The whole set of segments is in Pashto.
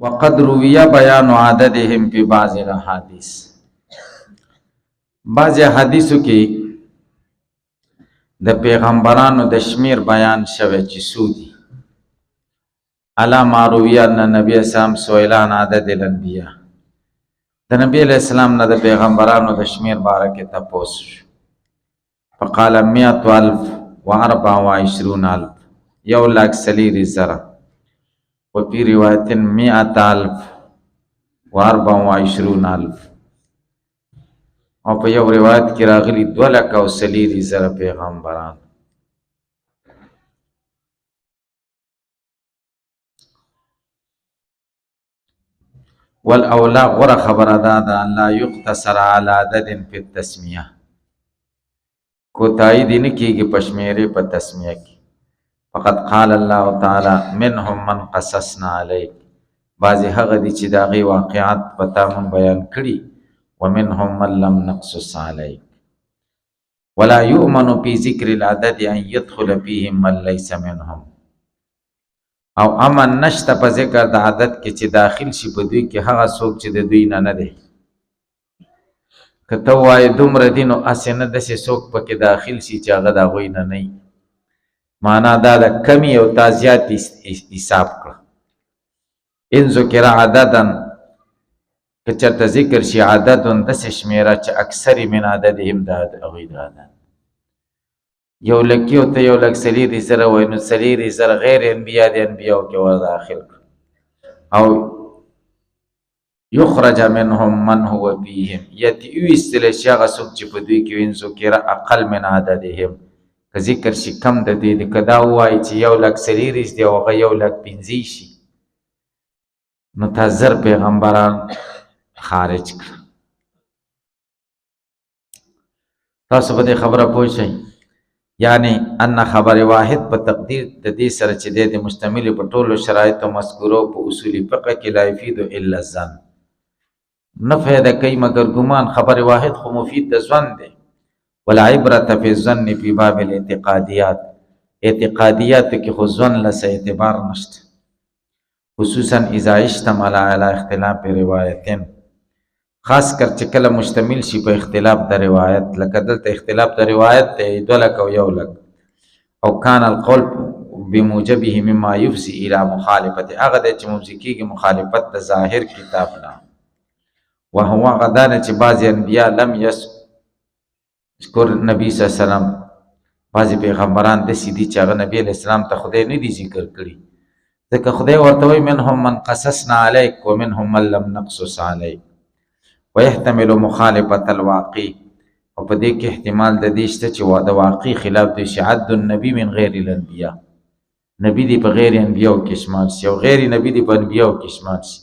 وقد روی بیان عددهم فی بعض الاحادیث. بعض حدیثو کې د پیغمبرانو د شمیر بیان شوی چې څو دي. علی ما روی ان نبی اسلام سئلان عدد الانبیاء، د نبی علیہ السلام نه د پیغمبرانو د شمیر باره کې تپوس شو. فقال 124,000 1,40,000 وفي روایت 124,000 او په یو روایت کې راغلی 2,40,000 پیغمبران. والاولا غره خبره ده لا یقتصر على عدد فی التسمیه، کوتاهی دی نه کېږي په شمیرې په تسمیه کې. فقد قال الله تعالی منهم من قصصنا علیک، بعضې هغه دي چې د هغې واقعات په تا مونږ بیان کړي. ومنهم من لم نقصص علیک ولا یؤمن فی ذکر العدد ان يدخل فیهم من لیس منهم، او امن نشته په ذکر د عدد کې چې داخل شي په دوی کې هغه څوک چې د دوی نه دی. که ته وایې دومره دي نو هسې نه داسې څوک پکې داخل شي چې هغه د هغوی نه نه وي. معنا دا د کمی او تا زیات حساب کړه. ان ذکر عددا، که چېرته ذکر شي عددن داسې شمېره چې اکثرې من عددهم د هغوی د عدد 1,00,000 او ته 1,40,000 وایي نو 40,000 غیر انبیا د انبیاو کې ور داخل کړه. او یخرج منهم من هو فیهم، ایستلی شي هغه څوک چې په دوی کې وي. ان ذکر اقل من عددهم، که ذکر شي کم د دوی دی، که دا ووایي چې 1,40,000 دی او هغه 1,50,000 شي نو تا 1000 پیغمبران خارج کړه. تاسو په دې خبره پوه شئ. یعنی ان خبر واحد په تقدیر د دې سره چې د مشتمل په ټولو شرایطو مذکورو په اصول فقه کې لا یفید الا الظن، نه فایده کوي مگر ګمان. خبر واحد خو مفید د ظن دی. ولا عبرت فی الظن فی باب الاعتقادیات، اعتقادیات کې خو ظن لسه اعتبار نشته، خصوصا اذا اشتمل علی اختلاف روایتین، خاص کر چې کله مشتمل شي په اختلاف د روایت. لکه دلته اختلاف د روایت دی 2,00,000 او 1,00,000. او کان القول بموجبه مما یفضي الى مخالفت، هغه دی چې موجب کېږي مخالفت د ظاهر کتاب نه. وهو غدا نه چې بعضې انبیا لم یذکر نبی صلی الله علیه وسلم، بعضې پیغمبران داسې دي چې هغه نبی علیه السلام ته خدای نه دي ذکر کړي، ځکه خدای ورته وایي منهم من قصصنا علیک ومنهم من لم نقصص علیک. ويحتمل مخالفت الواقع، او په دې کې احتمال د دې شته چې د واقع خلاف دی. عد النبی من غیر الانبیاء، نبی دی په غیر انبیاء کې شمار شي او غیر نبی دی په انبیاء کې شمار شي.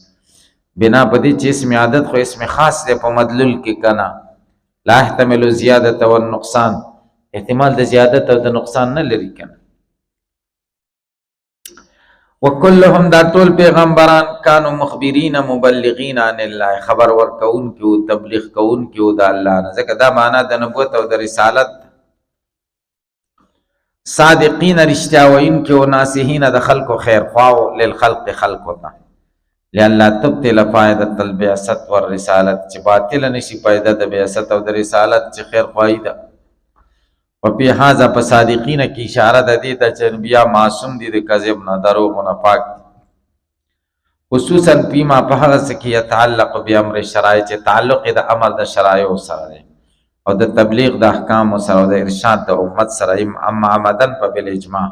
بنا په دې چې اسم عدد خو اسم خاص دی په مدلول کې کنه. لا احتمل زیادت و النقصان، احتمال د زیادت او د نقصان نه لري کنه. وکلهم دا ټول پیغمبران کانو مخبرین مبلغین عن الله، خبر ورکون کیو تبلیغ کون کیو د الله نه، ځکه دا معنا د نبوت او د رسالت. صادقین رښتیا وین کیو، ناصحین د خلق خیر خواو للخلق خلق وتا لئلا تبطل فائدة البعثت والرسالت، چې باطل نشي فائدہ د بعثت او د رسالت چې خیر خواهی ده. وفي هذا په صادقین کی اشاره د دې ته چې انبیا معصوم دي د کذب نه، دروغ نه پاک دي. خصوصا فيما په هغه څه کې يتعلق بامر الشرائع، چې تعلق د امر د شرایع سره دی او د تبلیغ د احکام سره او د ارشاد د امت سره. اما عمدن په بالاجماع،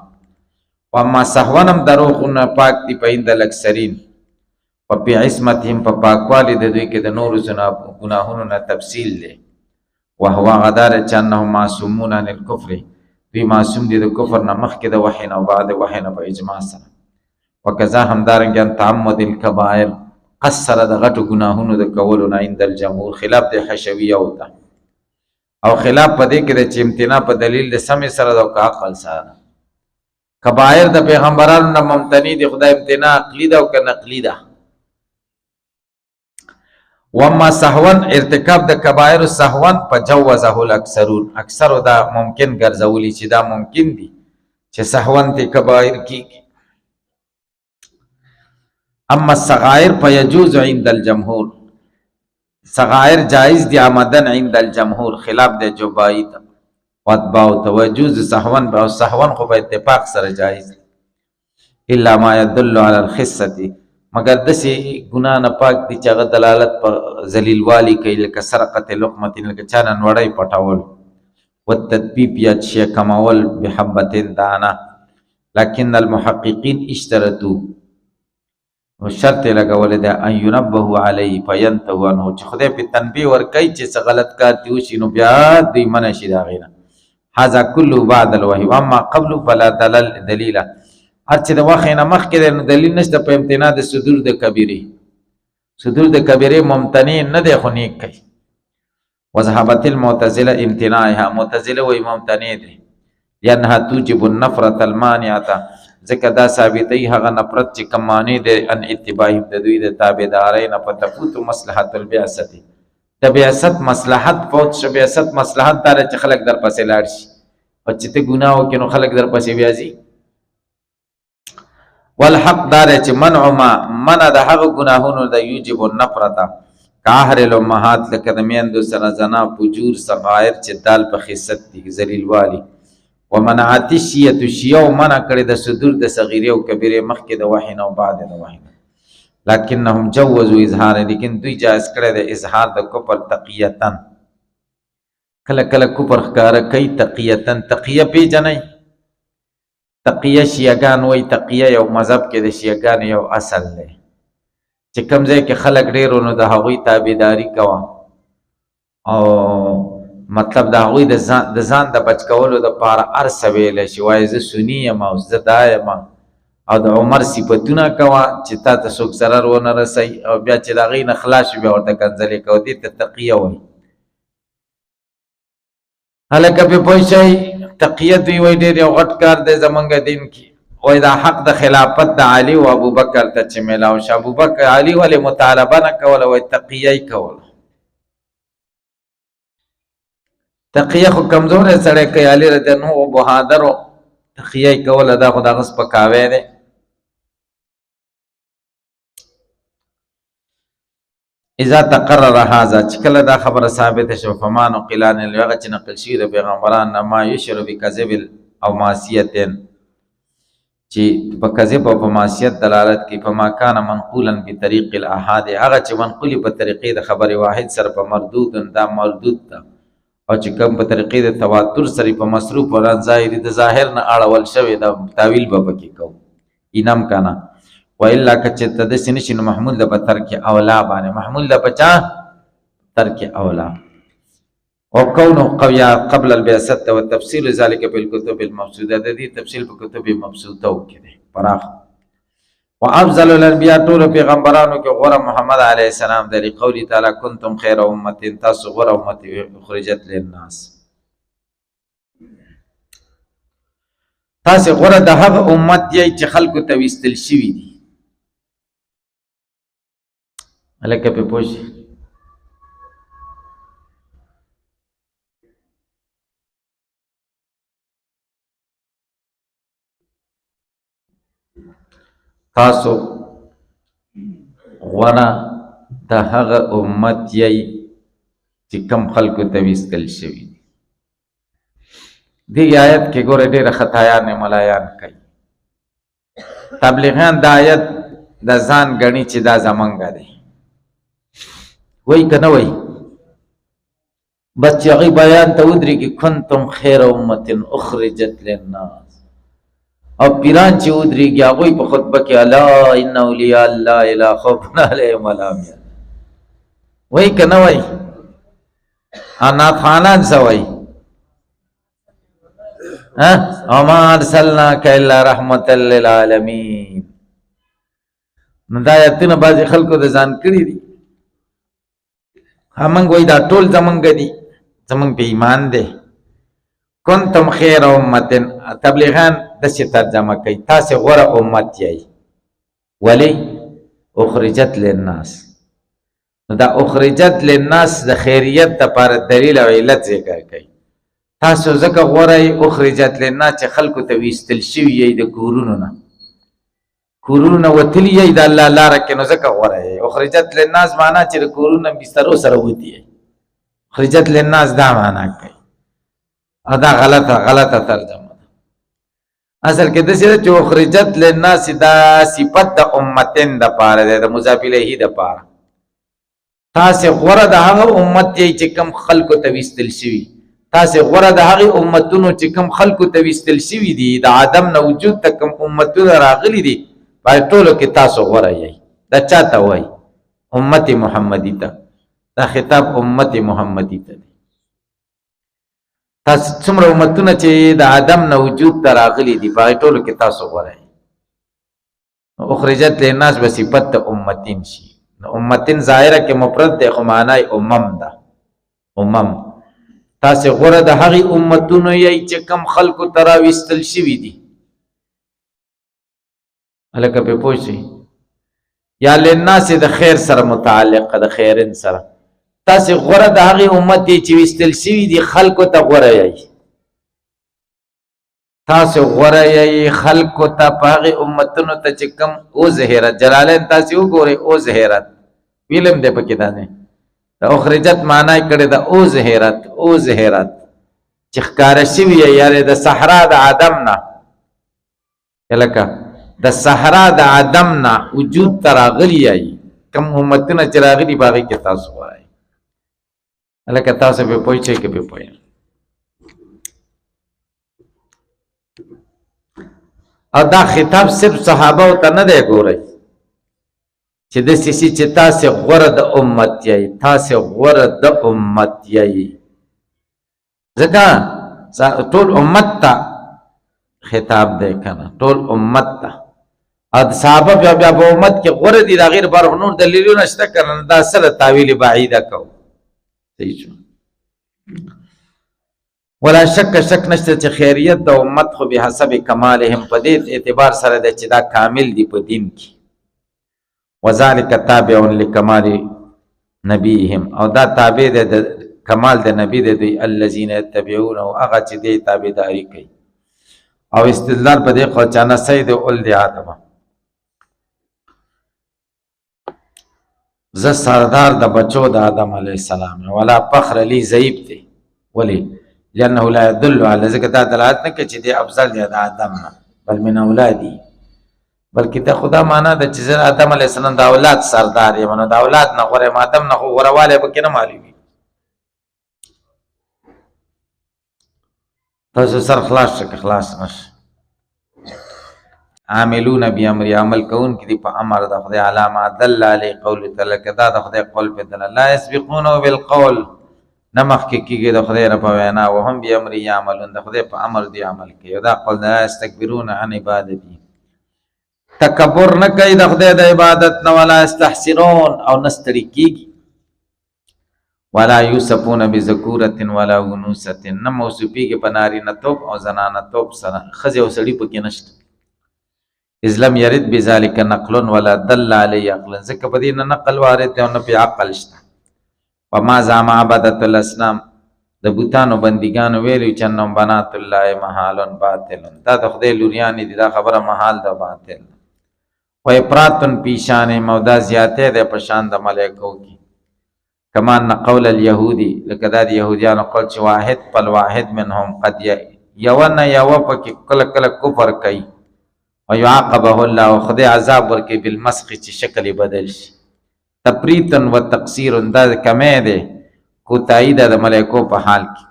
واما سهونم دروغ نه پاک دي په عند الاکثرین. وفي عصمتهم په پاکوالي د دوی کې د نورو ګناهونو نه تفصیل دی. وهو غدار چانهم معصومون عن الكفر، دوی معصوم دي د کفر نه مخکې د وحی نه او بعد وحی نه په اجماع سره. وکذا همدارنګه تعمد الکبائر، قصر د غټو ګناهونو د کولو نه عند الجمهور، خلاف د حشویه وته او خلاف په دې کې د چې امتناع په دلیل د سمې سره او عقل سره. کبائر د پیغمبرانو نه ممتنی دي، خدای امتناع عقلی ده او که نقلی ده. وما سهون ارتکاب د کبائر سهون په جوزه الاکثرون، اکثر دا ممکن ګرځولي چې دا ممکن دي چې سهون ته کبائر کیږي. اما الصغائر فيجوز عند الجمهور، صغائر جائز دی آمدن عند الجمهور، خلاف دی جبائی تا واتباو تا، ويجوز سهون با سهون خو با اتفاق سر جائز، الا ما يدل على الخصة، مگر دسی گناہ نه پاک دی چاگه دلالت پا ذلیل والی کئی لکه سرقت لقمتین لکه چانن وڑای پتاول والتدبیب یا چی کماول بحبتین دانا، لكن المحققين اشترطوا وشرط لگول ده ان ينبهوا عليه فينتهوا عنه، چې خدای په تنبیه ورکړي چې څه غلط کار دی وشي نو بیا دوی منع شي دا غینا. هذا كله بعد الوحي، واما قبل فلا دلیل، هر چې د وحی نه مخکې نو دلیل نشته په امتناع د صدور د کبیره، صدور د کبیره ممتنع نه دی خو نیک کوي. وذهبت المعتزله امتناعها، معتزله وی ممتنع دی، لانها توجب النفرة المانعه، ځکه دا ثابتوي هغه نفرت چې کوم معنی دی ان اتباعهم د دوی د تابعدارۍ نه په تفوت مصلحت البعثت، د بعثت مصلحت فوت شو، بعثت مصلحت دا چې خلک در پسې لاړ شي او چې ته ګناه وکړې نو خلک در پسې بیا ځي. والحق دار چې منع د هغه ګناهونو د یوجب النفرته کاهر الامهات، لکه د میندو سره زنا، فجور، صغائر چې دال په خست دي، ذلیل والی. ومنعت الشیعة، شیعو منع کړي د صدور د صغیره او کبیره مخکې د وحی نه او بعد د وحی نه، لکنهم جوزوا اظهار، لیکن دوی جائز کړي د اظهار د کفر تقیتن، کله کله کفر ښکاره کوي تقیتن. تقیه پیژنئ؟ تقیه شیعگان وی تقیه یو مذهب کې د شیعگان یو اصل دی چې کوم ځای کې خلک ډېرو نو د هغوی تابعداري کوه، او مطلب د هغوی د ځان د بچ کولو دپاره هر څه ویلی شي، وایي زه سني یم او زه دا یم، او د عمر صفتونه کوه چې تا ته څوک ضرر ونه رسوي، او بیا چې د هغوی نه خلاص شو بیا ورته کنځلې کوه، دې ته تقیه وایي. هلکه پې پوه شئ، تقیه دوی وایي ډېر یو غټ کار دی زمونږ دین کې، وایي دا حق د خلافت د علي و ابوبکر ته چې میلاو شو، ابوبکر علي ولې مطالبه نه کوله، وایي تقیه یې کوله. تقیه خو کمزوری سړی کوي، علي رضی الله عنه بهادر و، تقیه یې کوله دا خو د هغه سپکاوی دی. اذا تقرر هذا، چې کله دا خبره ثابته شوه، فما نقل عن هغه چې نقل شوي د پیغمبران نه ما یشعر بکذب او معصیت، چې په کذب او په معصیت دلالت کوي، فما کان منقولا بطریق الاحاد، هغه چې منقول په طریقې د خبر واحد سره په مردود، دا مردود ده، او چې کوم په طریقې د تواتر سره په مصروف وران ظاهري د ظاهر نه اړول شوی دا تعویل به پکې کوو. انم کانا و الا کچته د سنشي نو محمول د په ترک اولا باندې، محمول د په چا ترک اولا. وكونه قويا قبل البعثة والتفصيل ذلك في الكتب المبسوطة، د دې تفصیل په کتب مبسوطه کې دی پراخ. وافضل الانبیاء ټول پیغمبرانو کې غوره محمد علیه السلام دی، قولی تعالی کنتم خیر امه، تاسو غوره امت خرجت للناس، تاسو غوره د هغه امت دی چې خلکو ته وستل شوي دي. هلکه پې پوه شئ، تاسو غوره د هغه امت یی چې کم خلکو ته ویستل شوي دي. دې آیت کې ګوره ډېره خطایان ملایان کوي، تبلیغیان دا آیت د ځان ګڼي چې دا زمونږ دی، وایي که نه وایي، بس چې هغوی بیان ته ودرېږي کنتم خیر امة اخرجت للناس، او پیران چې ودرېږي هغوی په خطبه کې الا ان اولیاء الله لا خوف علیهم ولا هم یحزنون، وایي که نه وایي؟ انا خانان څه وایي؟ وما ارسلناک الا رحمة للعالمین. نو دا آیتونه بعضې خلکو د ځان کړي دي، همونږ وایي دا ټول زمونږ دي، زمونږ په ایمان دی. کنتم خیر امتن، تبلیغان داسې ترجمه کوي تاسې غوره امت یی، ولی اخرجت للناس، نو دا اخرجت للناس د خیریت دپاره دلیل او علت ذکر کوي، تاسو ځکه غوره اخرجت للناس چې خلکو ته ویستل شوي یی د کورونو نه، کورونه وتلی یې د الله لاره کې نو ځکه غوره یې. اخرجت للناس معنا چې د کورونه بسترو سره وتي یې. اخرجت للناس دا معنا کوي او دا غلطه ترجمه ده. اصل کې داسې ده چې اخرجت للناس دا صفت د امتین دپاره دی، د مضاف الیه دپاره. تاسې غوره د هغه امت یې چې کوم خلکو ته ویستل شوي، تاسې غوره د هغې امتونو چې کوم خلکو ته ویستل شوي دي، د عدم نه وجود ته کوم امتونه راغلي دي، په ټولو کې تاسو غوره یئ. دا چا ته وایي؟ امت محمدي ته. دا خطاب امت محمدي ته دی. تاسو څومره امتونه چې د عدم نه وجود ته راغلي دي، په ټولو کې تاسو غوره یئ. اخرجت للناس به صفت د امتین شي. امتین ظاهره کې مفرد دی خو معنی امم ده. امم تاسې غوره د هغې امتونو یئ چې کم خلکو ته راویستل شوي دي. هلکه پې پوه شئ. یا للناس د خیر سره متعلقه، د خیرن سره. تاسې غوره د هغې امت یئ چې ویستل شوي دي، خلکو ته غوره یئ. تاسې غوره یئ خلکو ته په هغې امتونو ته چې کم او ظهرت. جلالین تاسې وګورئ، او ظهرت ویلم دی پکې دا دی. د اخرجت معنی کړې ده او ظهرت. او ظهرت چې ښکاره شوي یې، یعنې د صحرا د عدم نه، لکه د صحرا د عدم نه وجود ته راغلي یئ. کوم امتونه چې راغلي په هغې کې تاسو غوره یئ. هلکه تاسو پې پوه شئ که پې پوه. او دا خطاب صرف صحابه ته نه دی. ګورئ چې داسې شي چې تاسې غوره د امت یئ، تاسې غوره د امت یئ. ځکه ټول امت ته خطاب دی که نه، ټول امت ته. او د صحابه بیا په امت کې غوره دي، د هغې لپاره نور دلیلونه شته که نه. دا سره تاویل بعیده کوو. صحیح شو. ولا شک نشته چې خیریت د امت خو به حسب کمالهم په دې اعتبار سره دی چې دا کامل دي په دین کې. وذلک تابع لکمال نبیهم، او دا تابع دی د کمال د نبی د دوی. الذین یتبعونه، هغه چې دی تابعداري کوي. او استدلال په دې خو چې انا سید ولد آدم، زه سردار د بچو د آدم علیه السلام. ولا فخر لی ضعیف دی. ولی؟ لأنه لا يدل على، ځکه دا دلالت نه کوي چې دی افضل دی د آدم نه، بل من اولادي. بلکې دا خدا معنا ده چې زه آدم علیه السلام د اولاد سردار یم، نو د اولاد نه غوره یم، آدم نه خو غورهوالی پکې نه معلومي. تاسو سر خلاص شه که خلاص نشه. عاملون بامر، عمل کوونکي دي په امر د خدای. علامه دل علی قول تعالی، که دا د خدای قول په دل. لا یسبقونه بالقول، نه مخکې کېږي د خدای نه په وینا. وهم بامر یعملون، د خدای په امر دی عمل کوي. دا قول لا یستکبرون عن عبادتي، تکبر نه کوي د خدای د عبادت نه. ولا یستحسرون، او نه ستړي کېږي. ولا یوصفون بذکورة ولا انوثة، نه موصوفېږي په نارینه‌توب او زنانه‌توب سره. ښځې او سړي پکې نشته. اذ لم یرد بذلک نقل ولا دل علی عقل، ځکه په دې نه نقل وارد دی او نه پې عقل شته. وما زعم عبدة الاصنام، د بوتانو بندګانو ویلي چې انهم بنات الله محال باطل، دا د خدای لوریانې دي. دا خبره محال ده، باطل. و افراط فی شانهم، او دا زیاتی دی په شان د ملایکو کې. کما ان قول الیهودي، لکه دا د یهودیانو قول چې واحد فالواحد منهم قد یوه نه یوه پکې کله کله کفر کوي. ویعاقبه الله، او خدای عذاب ورکوي بالمسخ، چې شکل یې بدل شي. تفریطا و تقصیر، دا کمی دی، کوتاهي ده د ملایکو په حال کې.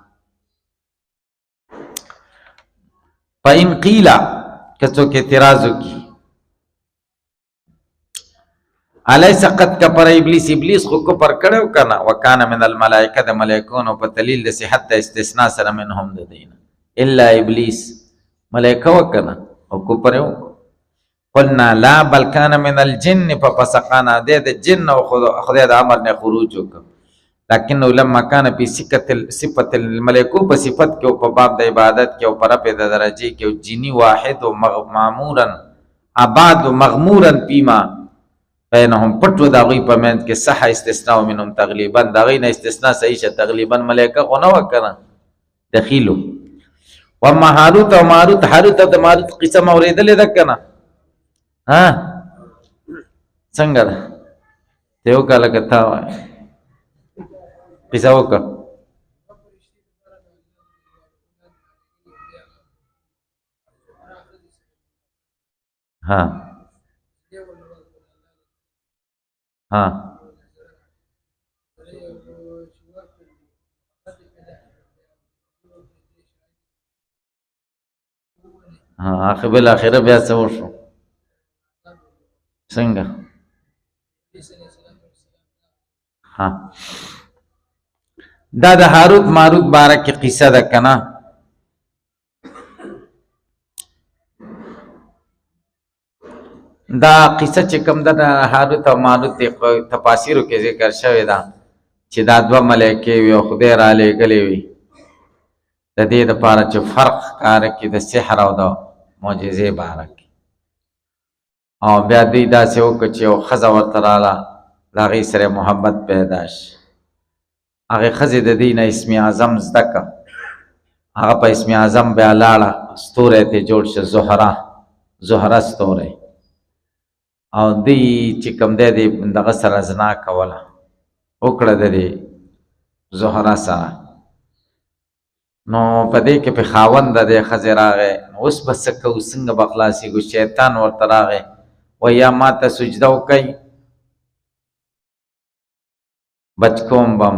فإن قیل، که څوک اعتراض وکړي، الیس قد کفر ابلیس، ابلیس خو کفر کړی و که نه. وکان من الملائکه، د ملایکو نو په دلیل د صحت د استثناء سره منهم د دی نه. الا ابلیس، ملایکه و که نه، او کفر یې وکړو. قلنا لا بل کان من الجن ففسقنا، دی د جن او خدای د امر نه خروج وکړ. لکنه لما کان فی صفت الملائکو، په صفت کې او په باب د عبادت کې او په رفع د درجې کې، او جنی واحد و معمورا آباد و مغمورا فیما بینهم، پټ و د هغوی په منځ کې. صح استثناء منهم تغلیبا، د هغوی نه استثناء صحیح شه. تغلیبا ملایکه خو نه وه که نه، دخیلو. وما هاروت او ماروت، هاروت او د ماروت قصه مه اورېدلې ده که نه؟ ها څنګه ده ته یو کال کته وای قصه وکړه ها ها ها اخبل اخره بیا څه وشو څنګه ها دا د هاروت ماروت باره کې قصه ده کنه دا قصه چې کوم ده هاروت او ماروت تفاسیرو کې ذکر شوی ده چې دا دوه ملایکې وي او خدای را لېږلې وي د دې دپاره چې فرق ښکاره کړي د سحر او د معجزې باره کې او بیا دوی داسې وکړه چې یو ښځه ورته راغله د هغې سره محبت پیدا شي هغې ښځې د دوی نه اسم اعظم زده کړه هغه په اسم اعظم بیا لاړه ستوری ته جوړ شه زهره ستوری او دوی چې کوم دی دغه سره زنا کوله وکړه د دې زهره سره نو په دې کې په خاوند د دې ښځې راغی نو اوس به څه کوو څنګه به خلاصېږو شیطان ورته راغی وایي یا ما ته سجده وکئ بچ کوم بم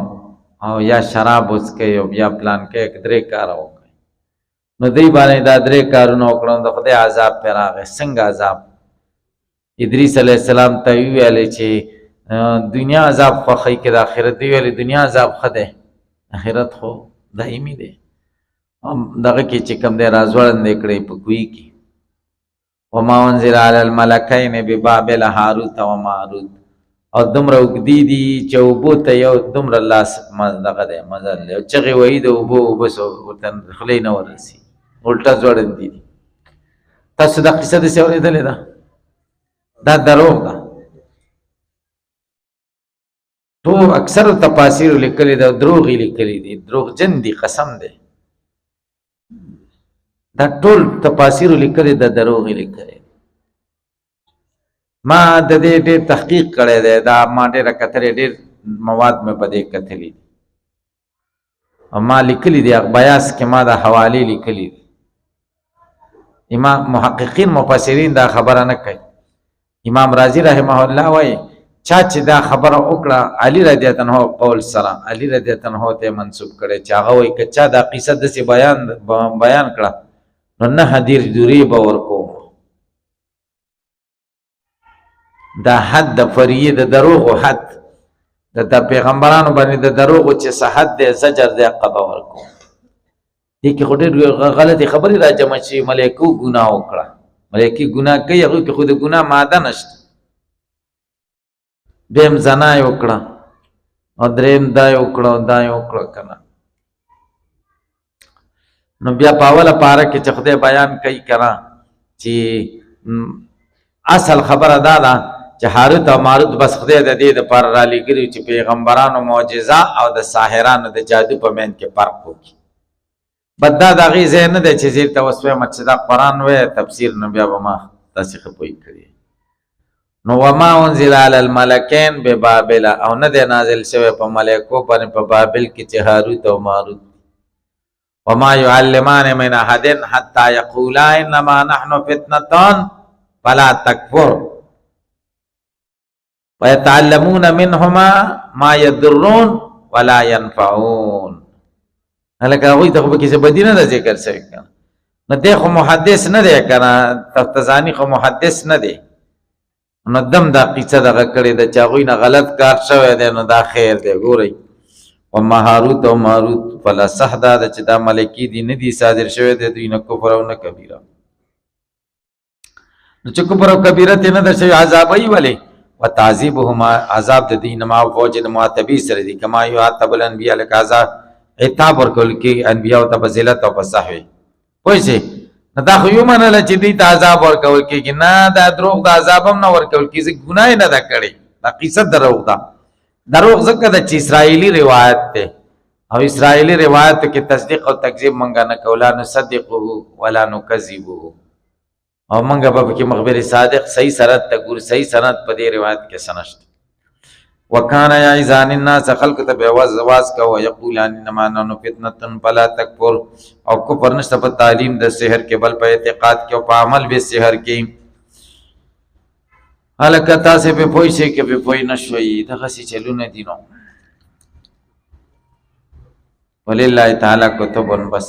او یا شراب وڅکئ او بیا پلان کې 3 کاره وکئ نو دوی باندې دا 3 کارونه وکړه د خدای عذاب پرې راغی څنګه عذاب ادریس علیه السلام ته ویلې چې دنیا عذاب خوښوي که د آخرت دی ویلې دنیا عذاب ښه دی آخرت خو دایمي دی دغه کې چې کوم دی راځوړندې کړی په کوی کې وما انزل علی الملکین ببابل هاروت و ماروت او دومره اوږدې دي چې اوبو ته یو دومره لاس دغه دی مزل دی چغې وایي د اوبو ورته خولې نه ورسي الټه ځوړندې دي تاسو دا قصه داسې اورېدلې ده دا دروغ ده ټول اکثر تفاسیر لیکلي ده دروغ یې لیکلي دي دروغجن دي قسم دی دا ټول تفاسیر لیکلي ده دروغ یې لیکلي ما د دې ډېر تحقیق کړی دی دا ما ډېره کتلې ډېر مواد مې په دې کتلي دي او ما لیکلي دي بیاس کې ما دا حوالې لیکلي دي امام محققین مفسرین دا خبره نه کوي امام رازی رحمه الله وایي چا چې دا خبره وکړه علي رضی الله عنه قول سره علي رضی الله عنه ته منسوب کړي چې هغه وایي که چا دا قصه داسې بیان کړه نو 9 دیر دوری به ورکوم دا حد د فریه د دروغو حد د پیغمبرانو باندې د دروغو چې صحت دی زجر دی قبا ورکوم دې کې خو ډېر غلطې خبرې را جمع شي ملایکو ګناه وکړه ملایکې ګناه کوي هغوی کې خو د ګناه ماده نشته دویم زنا یې وکړه او دریم دا یې وکړه او دا یې وکړه که نه نو بیا په اوله پاره کې چې خدای بیان کوي که نه چې اصل خبره دا ده چې هاروت او ماروت بس خدای د دې دپاره رالیږلي چې پیغمبرانو معجزه او د ساحرانو د جادو په منځ کې فرق وکړي بد دا د هغې ځای نه دی چې زیر ته اوس وایم چې دا قرآن وایي تفسیر نه بیا به ما داسې ښه پوه کړي نو وما انزل علی الملکین ببابل او نه دی نازل شوی په ملایکو باندې په بابل کې چې هاروت او ماروت وما يعلمان من احد حتى يقولا انما نحن فتنه فلا تكفر ويتعلمون منهما ما يضرون ولا ينفعون هلکه هغوی ته خو پکې څه بدي نه ده ذکر شوی که نو دی خو محدث نه دی که نه تفتزاني خو محدث نه دی نو دم دا قصه دغه کړې ده چې هغوی نه غلط کار شوی دی نو دا خیر دی ګورئ وما هاروت او ماروت فلا صح دا ده چې دا ملایکې دي نه دي صادر شوی دی دوی نه کفر او نه کبیره نو چې کفر او کبیره ترې نه ده شوی عذابوي ولې وتعذیبهما عذاب د دوی نه ما فوج د معتبي سره دي کما یعتب الانبیاء لکه عذاب عتاب ورکول کې انبیاء ته په ذلت او په سهو پوه شئ نو دا خو یو منله چې دوی ته عذاب ورکول کېږي نه دا دروغ د عذاب هم نه ورکول کېږي ګناه یې نه ده کړې دا قصه دروغ ده دروغ ځکه ده چې اسرائیلي روایت دی او اسرائیلي روایت کې تصدیق او تکذیب منګه نه کوو لا نصدقه ولا نکذبه او منګه به کې مخبر صادق صحیح سند ته ګور صحیح سند په دې روایت کې سنشت وکانا یعزان الناس خلق ته به واز کا او یقولان انما نحن فتنه فلا تکفر او کفر نشته په تعلیم د سحر کې بل په اعتقاد کې او په عمل به سحر کې حلقتا سے په پوي شي کې په پوي نشوي دغه سي چلونه دي نو ولله تعالی کتب بس